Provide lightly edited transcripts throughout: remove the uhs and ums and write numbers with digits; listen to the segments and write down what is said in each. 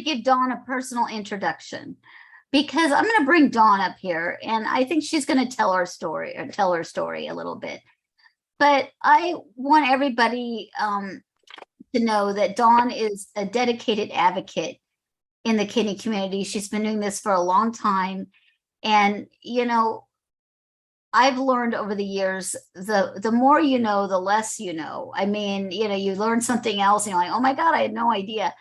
give Dawn a personal introduction because I'm going to bring Dawn up here and I think she's going to tell her story a little bit. But I want everybody to know that Dawn is a dedicated advocate in the kidney community. She's been doing this for a long time. And, I've learned over the years, the more you know, the less you know. I mean, you learn something else and you're like, oh my God, I had no idea.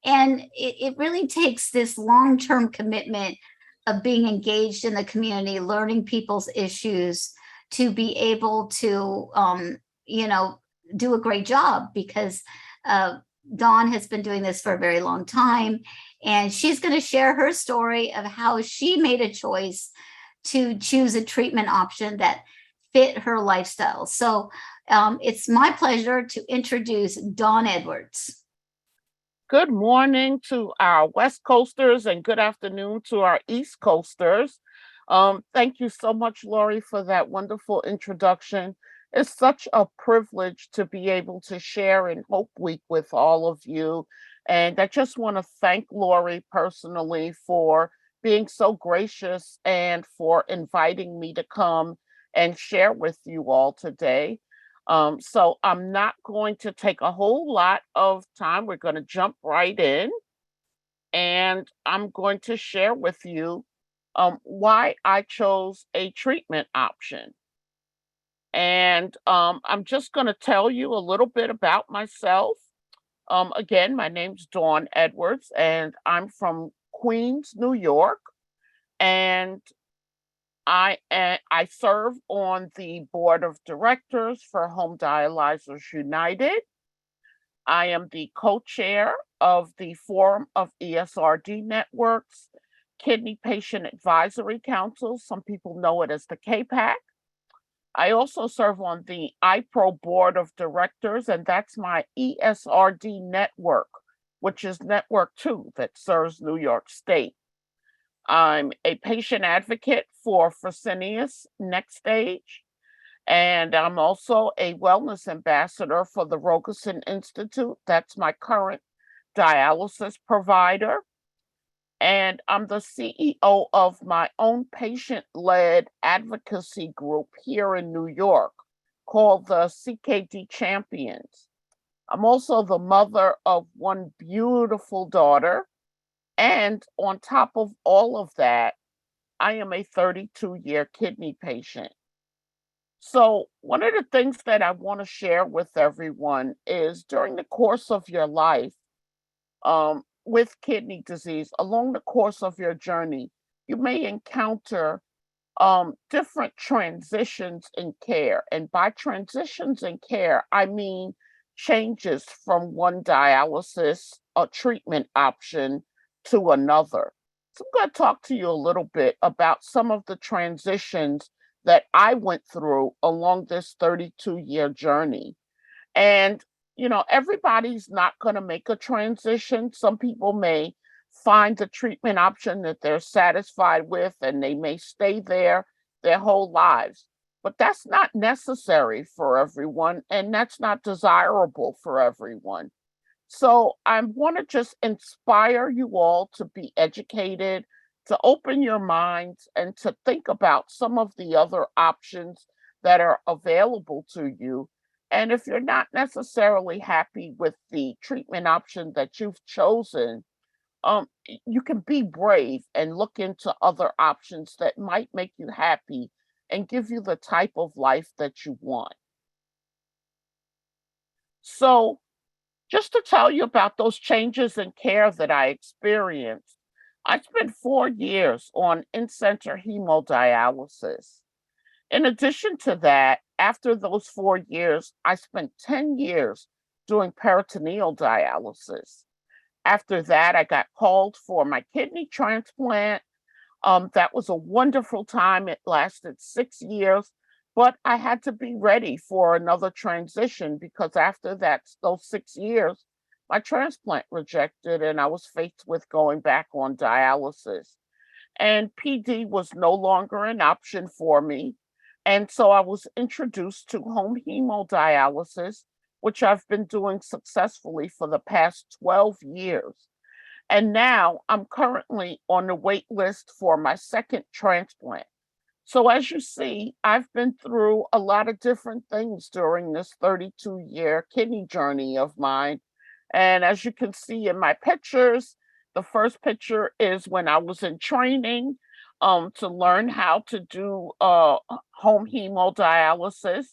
And it really takes this long-term commitment of being engaged in the community, learning people's issues to be able to, do a great job because Dawn has been doing this for a very long time. And she's going to share her story of how she made a choice to choose a treatment option that fit her lifestyle. So it's my pleasure to introduce Dawn Edwards. Good morning to our West Coasters and good afternoon to our East Coasters. Thank you so much, Lori, for that wonderful introduction. It's such a privilege to be able to share in Hope Week with all of you. And I just want to thank Lori personally for being so gracious and for inviting me to come and share with you all today. So I'm not going to take a whole lot of time. We're going to jump right in. And I'm going to share with you why I chose a treatment option. And I'm just going to tell you a little bit about myself. Again, my name's Dawn Edwards, and I'm from Queens, New York. And I serve on the board of directors for Home Dialyzers United. I am the co-chair of the Forum of ESRD Networks, Kidney Patient Advisory Council. Some people know it as the KPAC. I also serve on the IPRO board of directors, and that's my ESRD network, which is Network 2 that serves New York State. I'm a patient advocate for Fresenius Next Stage, and I'm also a wellness ambassador for the Rogerson Institute. That's my current dialysis provider. And I'm the CEO of my own patient-led advocacy group here in New York called the CKD Champions. I'm also the mother of one beautiful daughter. And on top of all of that, I am a 32-year kidney patient. So one of the things that I want to share with everyone is during the course of your life, with kidney disease, along the course of your journey, you may encounter different transitions in care. And by transitions in care, I mean changes from one dialysis or treatment option to another. So I'm going to talk to you a little bit about some of the transitions that I went through along this 32-year journey. And everybody's not going to make a transition. Some people may find the treatment option that they're satisfied with, and they may stay there their whole lives. But that's not necessary for everyone, and that's not desirable for everyone. So I want to just inspire you all to be educated, to open your minds, and to think about some of the other options that are available to you. And if you're not necessarily happy with the treatment option that you've chosen, you can be brave and look into other options that might make you happy and give you the type of life that you want. So, just to tell you about those changes in care that I experienced, I spent 4 years on in-center hemodialysis. In addition to that, after those 4 years, I spent 10 years doing peritoneal dialysis. After that, I got called for my kidney transplant. That was a wonderful time. It lasted 6 years, but I had to be ready for another transition because after those 6 years, my transplant rejected and I was faced with going back on dialysis. And PD was no longer an option for me. And so I was introduced to home hemodialysis, which I've been doing successfully for the past 12 years. And now I'm currently on the wait list for my second transplant. So as you see, I've been through a lot of different things during this 32-year kidney journey of mine. And as you can see in my pictures, the first picture is when I was in training to learn how to do home hemodialysis.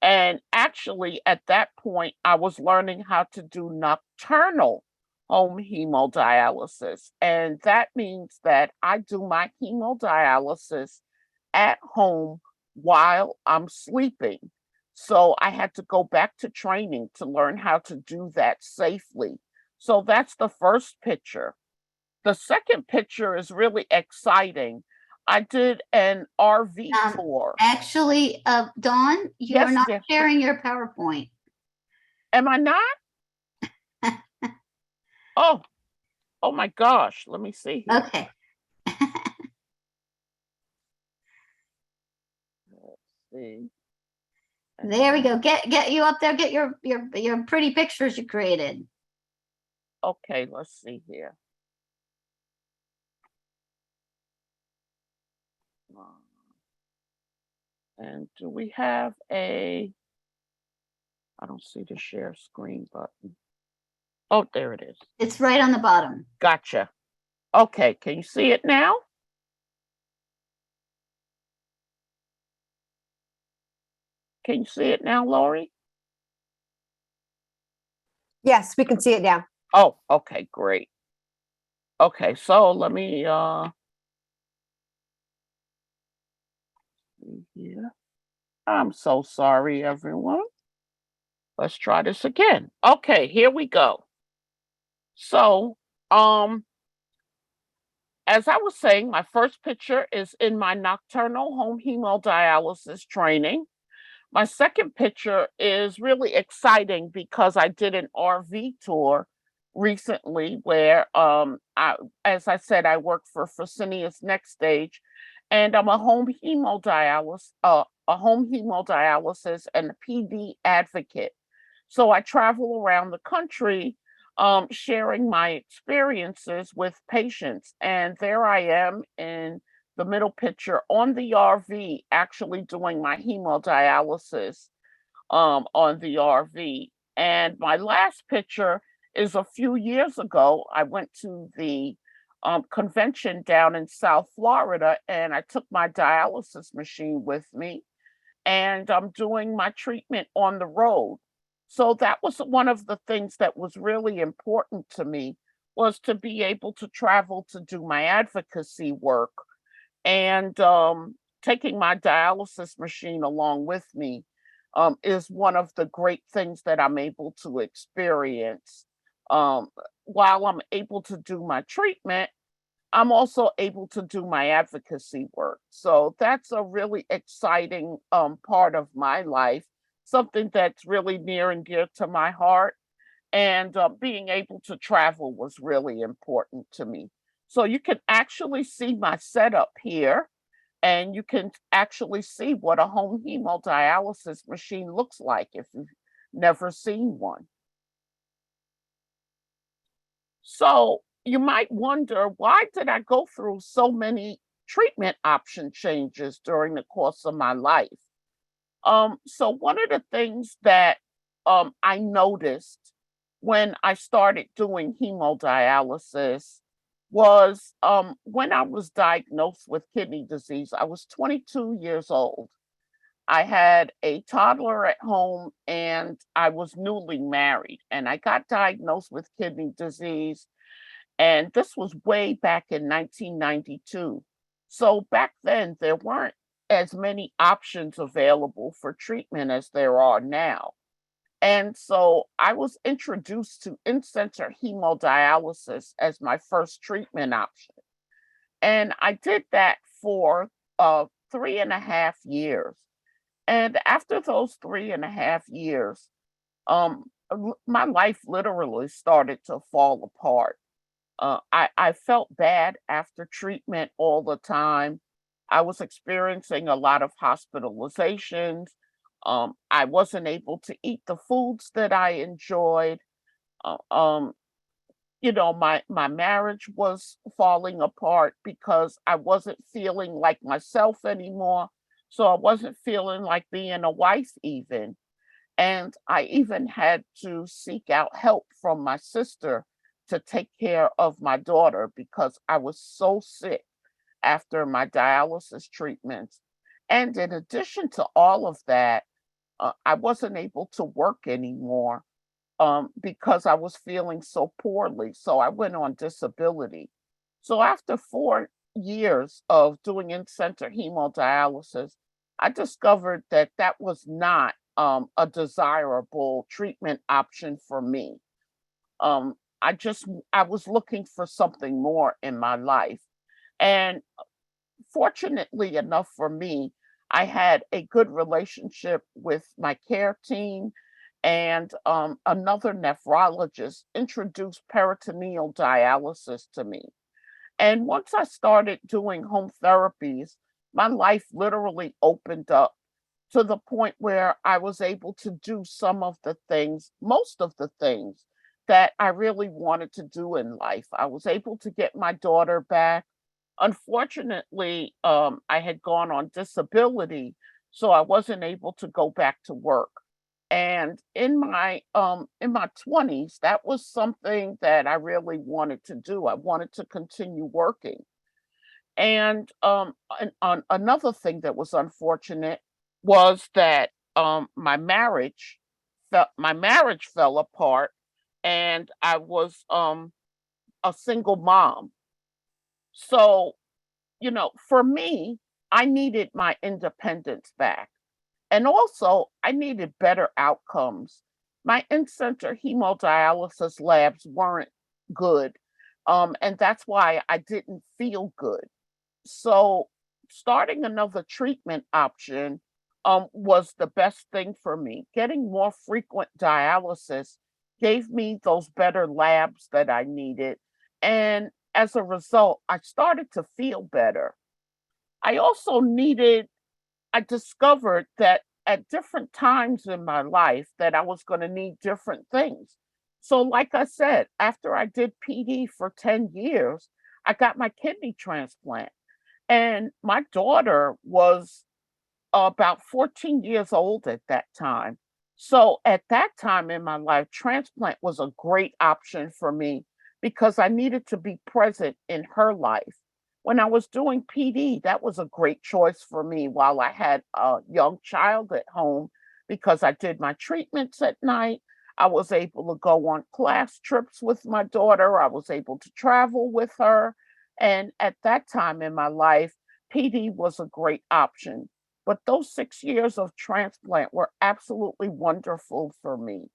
And actually, at that point, I was learning how to do nocturnal home hemodialysis. And that means that I do my hemodialysis at home while I'm sleeping. So I had to go back to training to learn how to do that safely. So that's the first picture. The second picture is really exciting. I did an RV Um, tour. actually, Dawn, you're Yes, not yes. sharing your PowerPoint. Am I not? Oh, oh my gosh. Let me see here. Okay. Let's see. There we go. Get you up there. Get your pretty pictures you created. Okay, let's see here. And do we have a, I don't see the share screen button. Oh, there it is. It's right on the bottom. Gotcha. Okay, can you see it now? Can you see it now, Lori? Yes, we can see it now. Oh, okay, great. Okay, so let me see here. I'm so sorry, everyone. Let's try this again. Okay, here we go. So, as I was saying, my first picture is in my nocturnal home hemodialysis training. My second picture is really exciting because I did an RV tour recently where as I said, I work for Fresenius Next Stage, and I'm a home hemodialysis and a PD advocate. So I travel around the country sharing my experiences with patients. And there I am in the middle picture on the RV, actually doing my hemodialysis on the RV. And my last picture is a few years ago. I went to the convention down in South Florida and I took my dialysis machine with me and I'm doing my treatment on the road. So that was one of the things that was really important to me was to be able to travel to do my advocacy work and taking my dialysis machine along with me is one of the great things that I'm able to experience. Um, while I'm able to do my treatment, I'm also able to do my advocacy work. So that's a really exciting part of my life, something that's really near and dear to my heart. And being able to travel was really important to me. So you can actually see my setup here, and you can actually see what a home hemodialysis machine looks like if you've never seen one. So you might wonder, why did I go through so many treatment option changes during the course of my life? So one of the things that I noticed when I started doing hemodialysis was when I was diagnosed with kidney disease. I was 22 years old. I had a toddler at home and I was newly married, and I got diagnosed with kidney disease, and this was way back in 1992. So back then, there weren't as many options available for treatment as there are now. And so I was introduced to in-center hemodialysis as my first treatment option. And I did that for 3.5 years. And after those 3.5 years, my life literally started to fall apart. I felt bad after treatment all the time. I was experiencing a lot of hospitalizations. I wasn't able to eat the foods that I enjoyed. Uh, um, my marriage was falling apart because I wasn't feeling like myself anymore. So I wasn't feeling like being a wife even. And I even had to seek out help from my sister to take care of my daughter because I was so sick after my dialysis treatments. And in addition to all of that, I wasn't able to work anymore because I was feeling so poorly. So I went on disability. So after 4 years of doing in-center hemodialysis, I discovered that that was not a desirable treatment option for me. Um, I was looking for something more in my life. And fortunately enough for me, I had a good relationship with my care team, and another nephrologist introduced peritoneal dialysis to me. And once I started doing home therapies, my life literally opened up to the point where I was able to do some of the things, most of the things that I really wanted to do in life. I was able to get my daughter back. Unfortunately, I had gone on disability, so I wasn't able to go back to work. And in my 20s, that was something that I really wanted to do. I wanted to continue working. And on another thing that was unfortunate was that my marriage fell apart, and I was a single mom. So, for me, I needed my independence back. And also, I needed better outcomes. My in-center hemodialysis labs weren't good. And that's why I didn't feel good. So starting another treatment option was the best thing for me. Getting more frequent dialysis gave me those better labs that I needed. And as a result, I started to feel better. I also I discovered that at different times in my life that I was going to need different things. So like I said, after I did PD for 10 years, I got my kidney transplant. And my daughter was about 14 years old at that time. So at that time in my life, transplant was a great option for me because I needed to be present in her life. When I was doing PD, that was a great choice for me while I had a young child at home because I did my treatments at night. I was able to go on class trips with my daughter. I was able to travel with her. And at that time in my life, PD was a great option. But those 6 years of transplant were absolutely wonderful for me.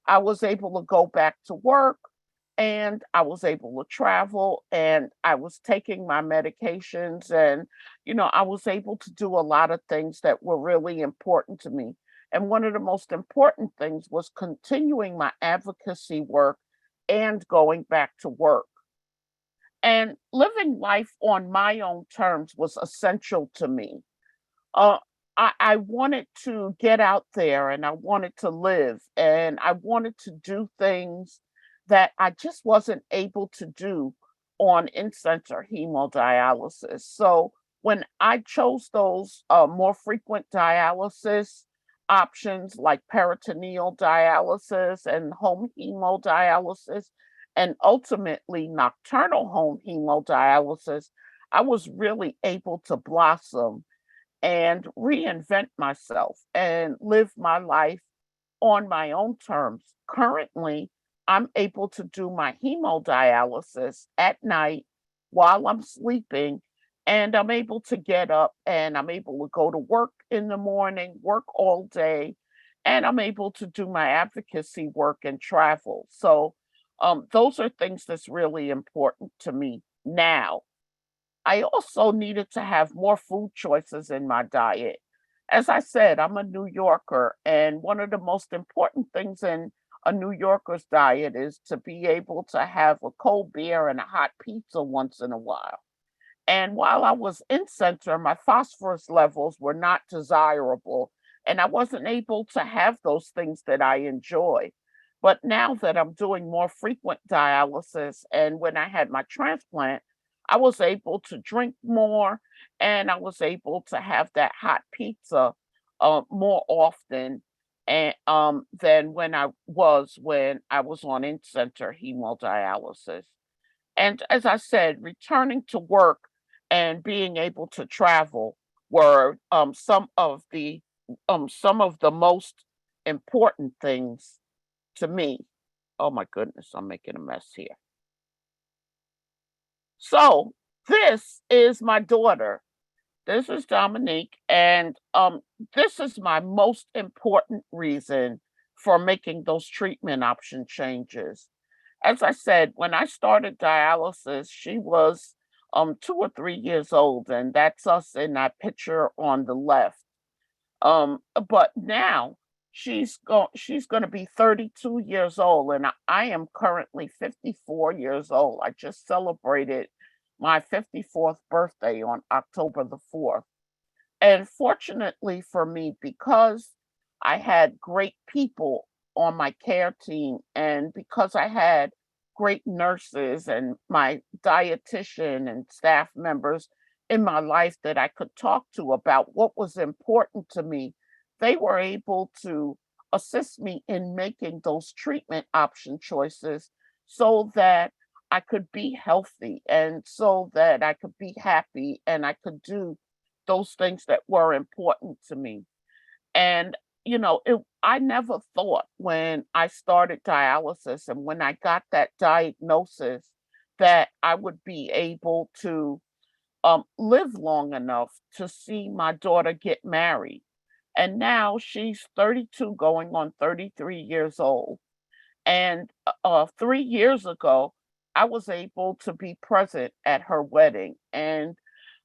I was able to go back to work, and I was able to travel, and I was taking my medications, and I was able to do a lot of things that were really important to me. And one of the most important things was continuing my advocacy work and going back to work. And living life on my own terms was essential to me. uh, I wanted to get out there, and I wanted to live, and I wanted to do things that I just wasn't able to do on in-center hemodialysis. So when I chose those more frequent dialysis options like peritoneal dialysis and home hemodialysis, and ultimately nocturnal home hemodialysis, I was really able to blossom and reinvent myself and live my life on my own terms. Currently, I'm able to do my hemodialysis at night while I'm sleeping, and I'm able to get up and I'm able to go to work in the morning, work all day, and I'm able to do my advocacy work and travel. So, those are things that's really important to me now. I also needed to have more food choices in my diet. As I said, I'm a New Yorker, and one of the most important things in a New Yorker's diet is to be able to have a cold beer and a hot pizza once in a while. And while I was in center, my phosphorus levels were not desirable, and I wasn't able to have those things that I enjoy. But now that I'm doing more frequent dialysis, and when I had my transplant, I was able to drink more, and I was able to have that hot pizza more often and than when I was on in-center hemodialysis. And as I said, returning to work and being able to travel were some of the most important things to me. Oh my goodness, I'm making a mess here. So this is my daughter. This is Dominique, and this is my most important reason for making those treatment option changes. As I said, when I started dialysis, she was 2 or 3 years old, and that's us in that picture on the left. But now she's going to be 32 years old, and I am currently 54 years old. I just celebrated my 54th birthday on October the 4th. And fortunately for me, because I had great people on my care team, and because I had great nurses and my dietitian and staff members in my life that I could talk to about what was important to me, they were able to assist me in making those treatment option choices so that I could be healthy and so that I could be happy and I could do those things that were important to me. And, I never thought when I started dialysis and when I got that diagnosis that I would be able to live long enough to see my daughter get married. And now she's 32, going on 33 years old. And 3 years ago, I was able to be present at her wedding. And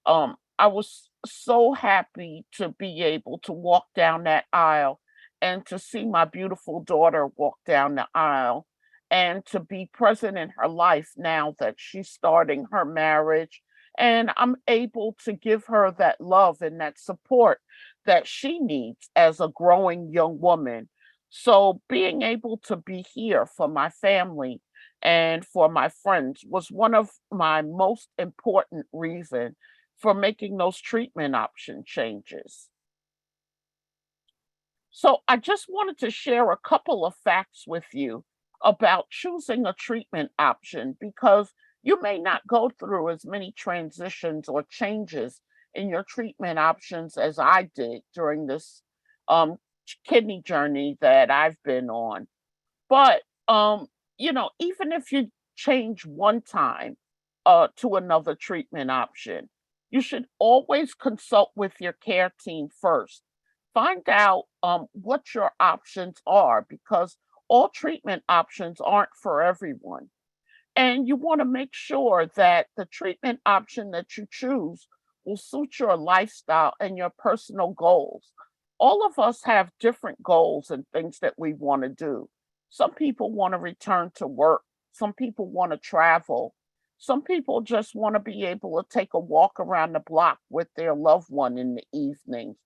I was so happy to be able to walk down that aisle and to see my beautiful daughter walk down the aisle and to be present in her life now that she's starting her marriage. And I'm able to give her that love and that support that she needs as a growing young woman. So being able to be here for my family and for my friends was one of my most important reasons for making those treatment option changes. So I just wanted to share a couple of facts with you about choosing a treatment option because you may not go through as many transitions or changes in your treatment options as I did during this kidney journey that I've been on. But even if you change one time to another treatment option, you should always consult with your care team first. Find out what your options are because all treatment options aren't for everyone. And you want to make sure that the treatment option that you choose will suit your lifestyle and your personal goals. All of us have different goals and things that we want to do. Some people want to return to work, some people want to travel, some people just want to be able to take a walk around the block with their loved one in the evenings.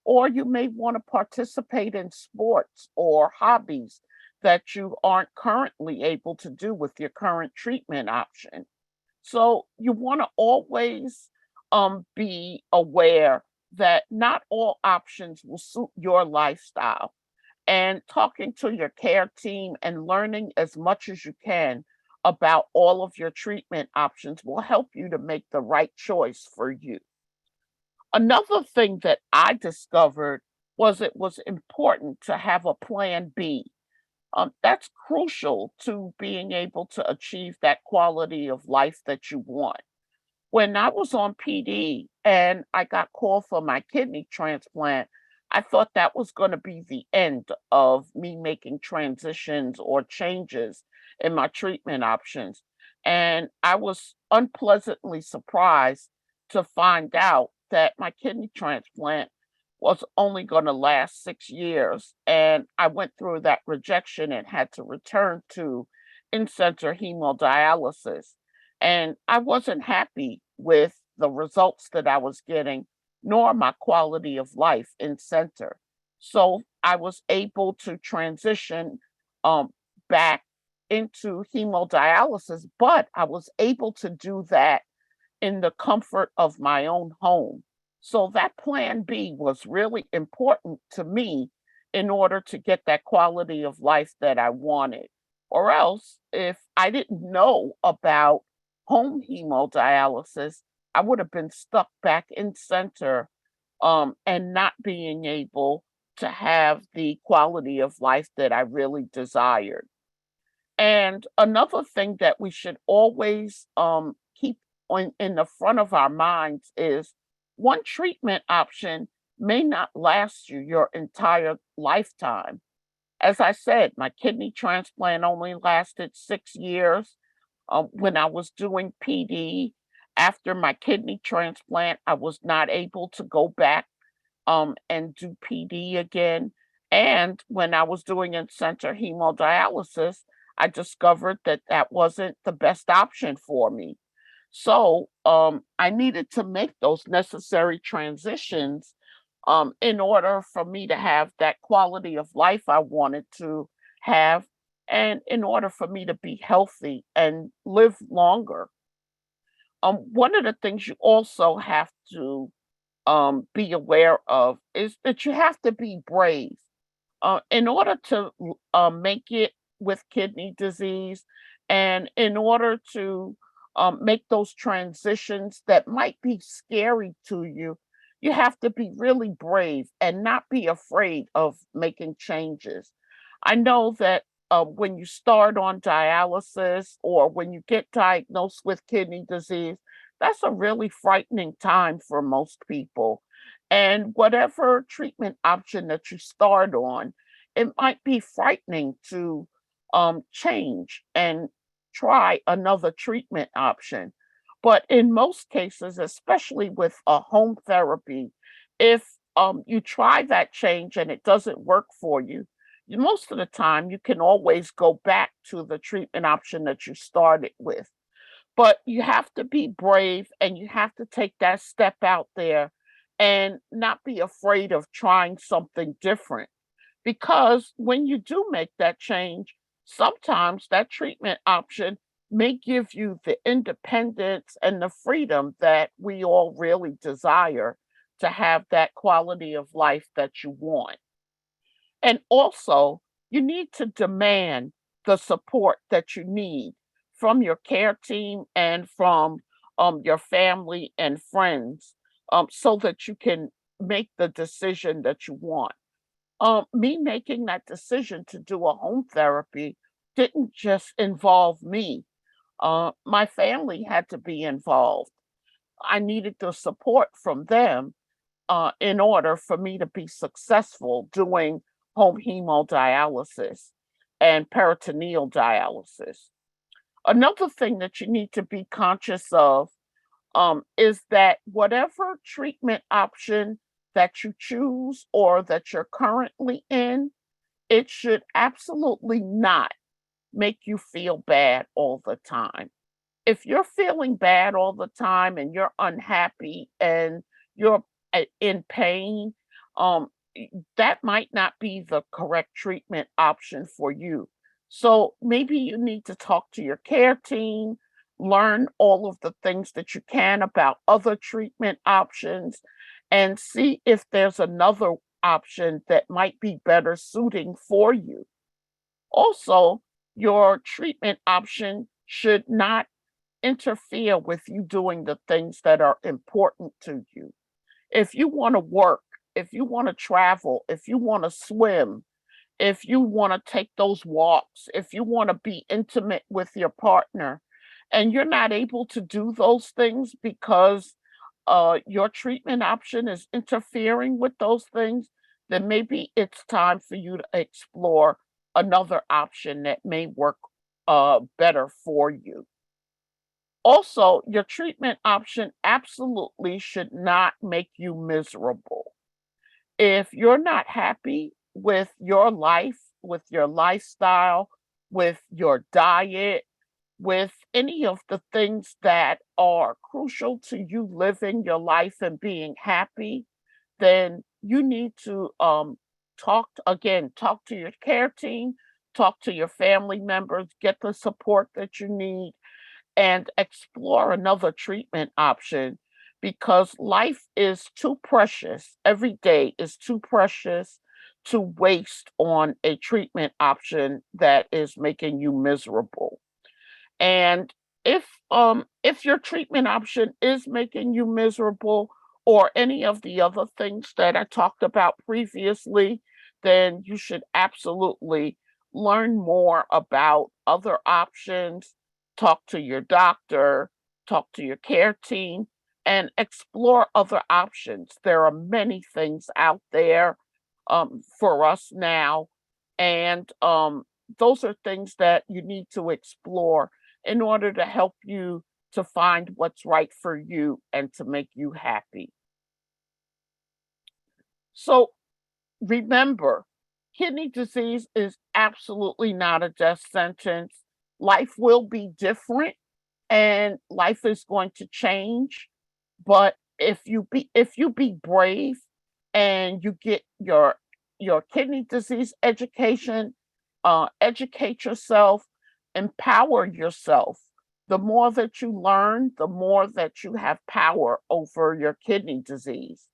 Or you may want to participate in sports or hobbies that you aren't currently able to do with your current treatment option. So you want to always be aware that not all options will suit your lifestyle. And talking to your care team and learning as much as you can about all of your treatment options will help you to make the right choice for you. Another thing that I discovered was it was important to have a plan B. That's crucial to being able to achieve that quality of life that you want. When I was on PD and I got called for my kidney transplant, I thought that was going to be the end of me making transitions or changes in my treatment options. And I was unpleasantly surprised to find out that my kidney transplant was only going to last 6 years. And I went through that rejection and had to return to in center hemodialysis. And I wasn't happy with the results that I was getting, nor my quality of life in center. So I was able to transition back into hemodialysis, but I was able to do that in the comfort of my own home. So that plan B was really important to me in order to get that quality of life that I wanted. Or else, if I didn't know about home hemodialysis, I would have been stuck back in center and not being able to have the quality of life that I really desired. And another thing that we should always keep in the front of our minds is one treatment option may not last you your entire lifetime. As I said, my kidney transplant only lasted 6 years. When I was doing PD, after my kidney transplant, I was not able to go back and do PD again. And when I was doing in-center hemodialysis, I discovered that that wasn't the best option for me. So I needed to make those necessary transitions in order for me to have that quality of life I wanted to have, and in order for me to be healthy and live longer. One of the things you also have to be aware of is that you have to be brave. In order to make it with kidney disease and in order to make those transitions that might be scary to you, you have to be really brave and not be afraid of making changes. I know that when you start on dialysis or when you get diagnosed with kidney disease, that's a really frightening time for most people. And whatever treatment option that you start on, it might be frightening to change and try another treatment option. But in most cases, especially with a home therapy, if you try that change and it doesn't work for you, most of the time you can always go back to the treatment option that you started with. But you have to be brave and you have to take that step out there and not be afraid of trying something different. Because when you do make that change, sometimes that treatment option may give you the independence and the freedom that we all really desire to have that quality of life that you want. And also, you need to demand the support that you need from your care team and from your family and friends so that you can make the decision that you want. Me making that decision to do a home therapy didn't just involve me. My family had to be involved. I needed the support from them in order for me to be successful doing home hemodialysis and peritoneal dialysis. Another thing that you need to be conscious of is that whatever treatment option that you choose or that you're currently in, it should absolutely not make you feel bad all the time. If you're feeling bad all the time and you're unhappy and you're in pain, um, that might not be the correct treatment option for you. So maybe you need to talk to your care team, learn all of the things that you can about other treatment options, and see if there's another option that might be better suiting for you. Also, your treatment option should not interfere with you doing the things that are important to you. If you want to work, if you want to travel, if you want to swim, if you want to take those walks, if you want to be intimate with your partner, and you're not able to do those things because your treatment option is interfering with those things, then maybe it's time for you to explore another option that may work better for you. Also, your treatment option absolutely should not make you miserable. If you're not happy with your life, with your lifestyle, with your diet, with any of the things that are crucial to you living your life and being happy, then you need to talk to your care team, talk to your family members, get the support that you need, and explore another treatment option because life is too precious. Every day is too precious to waste on a treatment option that is making you miserable. And if your treatment option is making you miserable or any of the other things that I talked about previously, then you should absolutely learn more about other options, talk to your doctor, talk to your care team, and explore other options. There are many things out there for us now, and those are things that you need to explore in order to help you to find what's right for you and to make you happy. So remember, kidney disease is absolutely not a death sentence. Life will be different and life is going to change, but if you be brave and you get your kidney disease education, educate yourself, empower yourself. The more that you learn, the more that you have power over your kidney disease.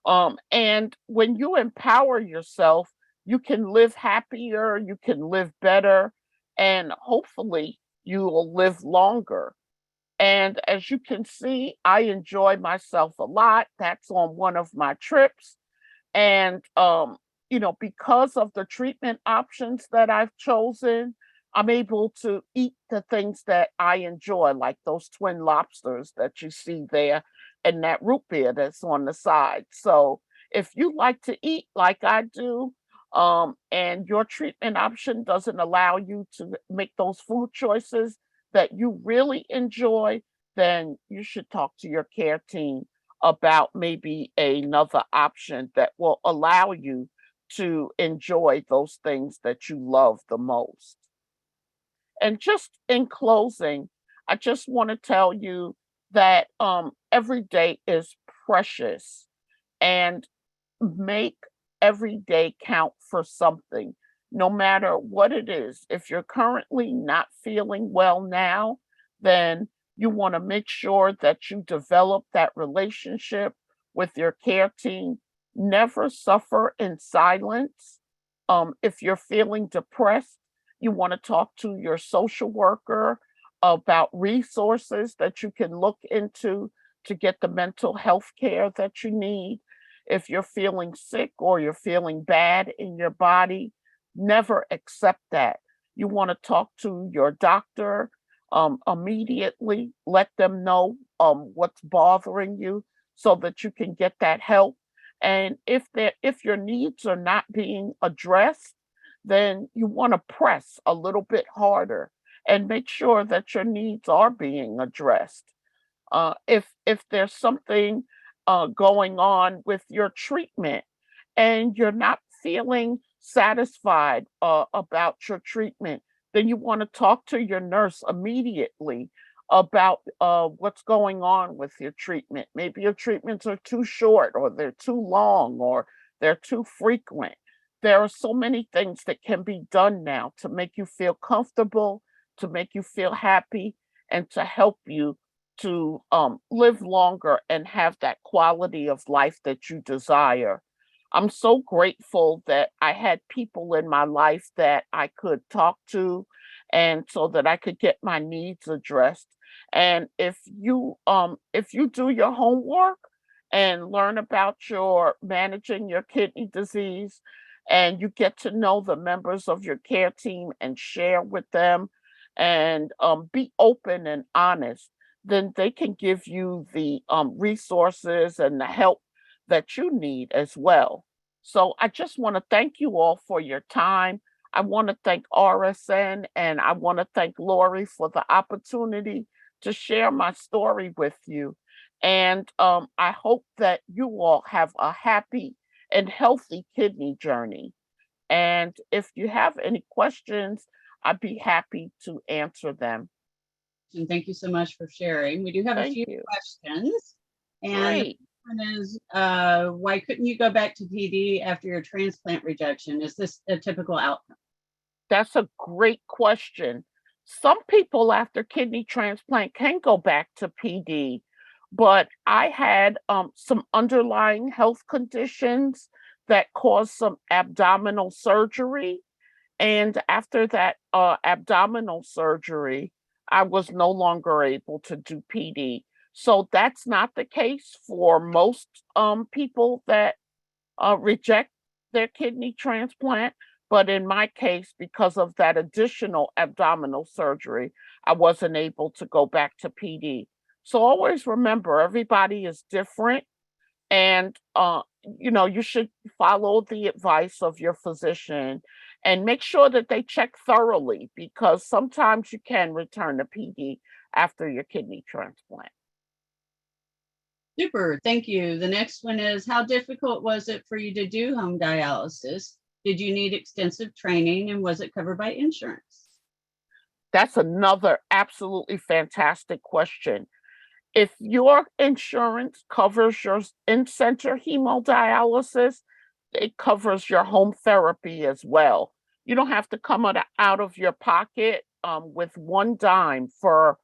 And when you empower yourself, you can live happier, you can live better, and hopefully you will live longer. And as you can see, I enjoy myself a lot. That's on one of my trips. And, because of the treatment options that I've chosen, I'm able to eat the things that I enjoy, like those twin lobsters that you see there and that root beer that's on the side. So if you like to eat like I do, and your treatment option doesn't allow you to make those food choices that you really enjoy, then you should talk to your care team about maybe another option that will allow you to enjoy those things that you love the most. And just in closing, I just want to tell you that every day is precious and make every day count for something, no matter what it is. If you're currently not feeling well now, then you want to make sure that you develop that relationship with your care team. Never suffer in silence. If you're feeling depressed, you want to talk to your social worker about resources that you can look into to get the mental health care that you need. If you're feeling sick or you're feeling bad in your body, never accept that. You want to talk to your doctor immediately, let them know what's bothering you so that you can get that help. And if your needs are not being addressed, then you want to press a little bit harder and make sure that your needs are being addressed. If there's something going on with your treatment and you're not feeling satisfied about your treatment, then you want to talk to your nurse immediately about what's going on with your treatment. Maybe your treatments are too short, or they're too long, or they're too frequent. There are so many things that can be done now to make you feel comfortable, to make you feel happy, and to help you to live longer and have that quality of life that you desire. I'm so grateful that I had people in my life that I could talk to and so that I could get my needs addressed. And if you do your homework and learn about your managing your kidney disease and you get to know the members of your care team and share with them and be open and honest, then they can give you the resources and the help that you need as well. So I just want to thank you all for your time. I want to thank RSN and I want to thank Lori for the opportunity to share my story with you. And I hope that you all have a happy and healthy kidney journey. And if you have any questions, I'd be happy to answer them. And thank you so much for sharing. We do have a Thank few you. questions. And the Great. one is, why couldn't you go back to PD after your transplant rejection? Is this a typical outcome? That's a great question. Some people after kidney transplant can go back to PD, but I had some underlying health conditions that caused some abdominal surgery. And after that abdominal surgery, I was no longer able to do PD. So that's not the case for most people that reject their kidney transplant. But in my case, because of that additional abdominal surgery, I wasn't able to go back to PD. So always remember, everybody is different. And, you should follow the advice of your physician and make sure that they check thoroughly because sometimes you can return to PD after your kidney transplant. Super, thank you. The next one is, how difficult was it for you to do home dialysis? Did you need extensive training and was it covered by insurance? That's another absolutely fantastic question. If your insurance covers your in-center hemodialysis, it covers your home therapy as well. You don't have to come out of your pocket with one dime for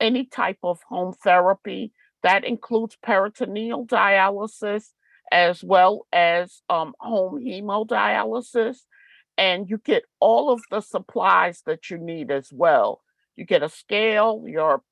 any type of home therapy. That includes peritoneal dialysis as well as home hemodialysis. And you get all of the supplies that you need as well. You get a scale, your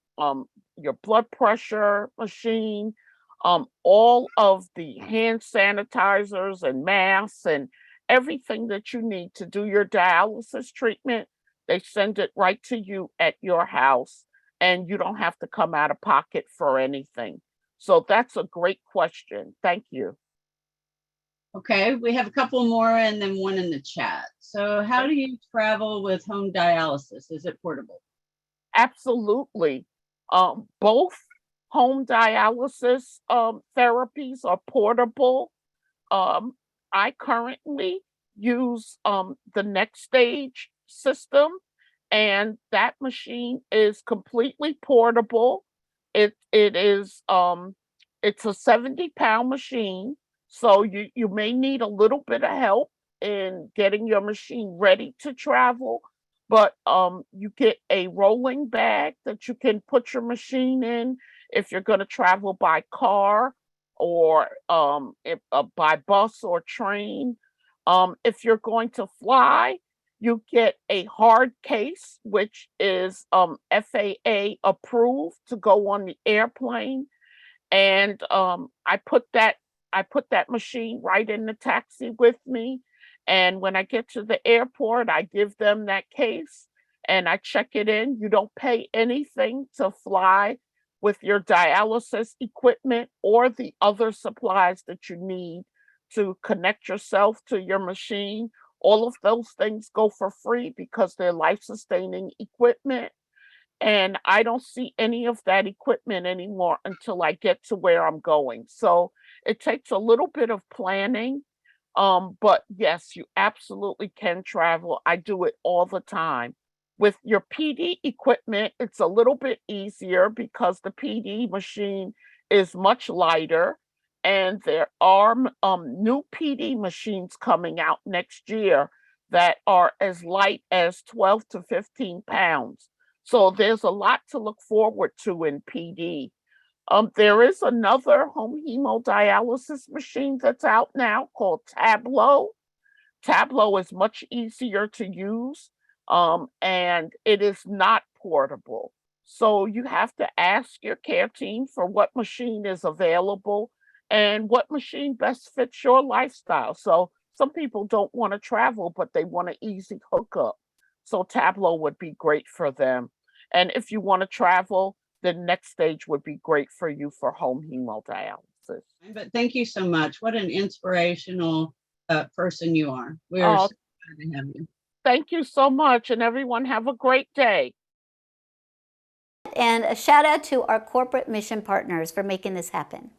blood pressure machine, all of the hand sanitizers and masks and everything that you need to do your dialysis treatment. They send it right to you at your house, and you don't have to come out of pocket for anything. So that's a great question. Thank you. Okay, we have a couple more and then one in the chat. So how do you travel with home dialysis? Is it portable? Absolutely. Both home dialysis therapies are portable. I currently use the Next Stage system, and that machine is completely portable. It is it's a 70-pound machine, so you may need a little bit of help in getting your machine ready to travel. But you get a rolling bag that you can put your machine in if you're going to travel by car or by bus or train. If you're going to fly, you get a hard case, which is FAA approved to go on the airplane. And I put that machine right in the taxi with me. And when I get to the airport, I give them that case and I check it in. You don't pay anything to fly with your dialysis equipment or the other supplies that you need to connect yourself to your machine. All of those things go for free because they're life-sustaining equipment. And I don't see any of that equipment anymore until I get to where I'm going. So it takes a little bit of planning. But yes, you absolutely can travel. I do it all the time. With your PD equipment, it's a little bit easier because the PD machine is much lighter. And there are new PD machines coming out next year that are as light as 12 to 15 pounds. So there's a lot to look forward to in PD. There is another home hemodialysis machine that's out now called Tablo. Tablo is much easier to use, and it is not portable. So you have to ask your care team for what machine is available and what machine best fits your lifestyle. So some people don't want to travel, but they want an easy hookup. So Tablo would be great for them. And if you want to travel, the Next Stage would be great for you for home hemodialysis. But thank you so much. What an inspirational person you are. We are Oh, so glad to have you. thank you so much, and everyone have a great day. And a shout out to our corporate mission partners for making this happen.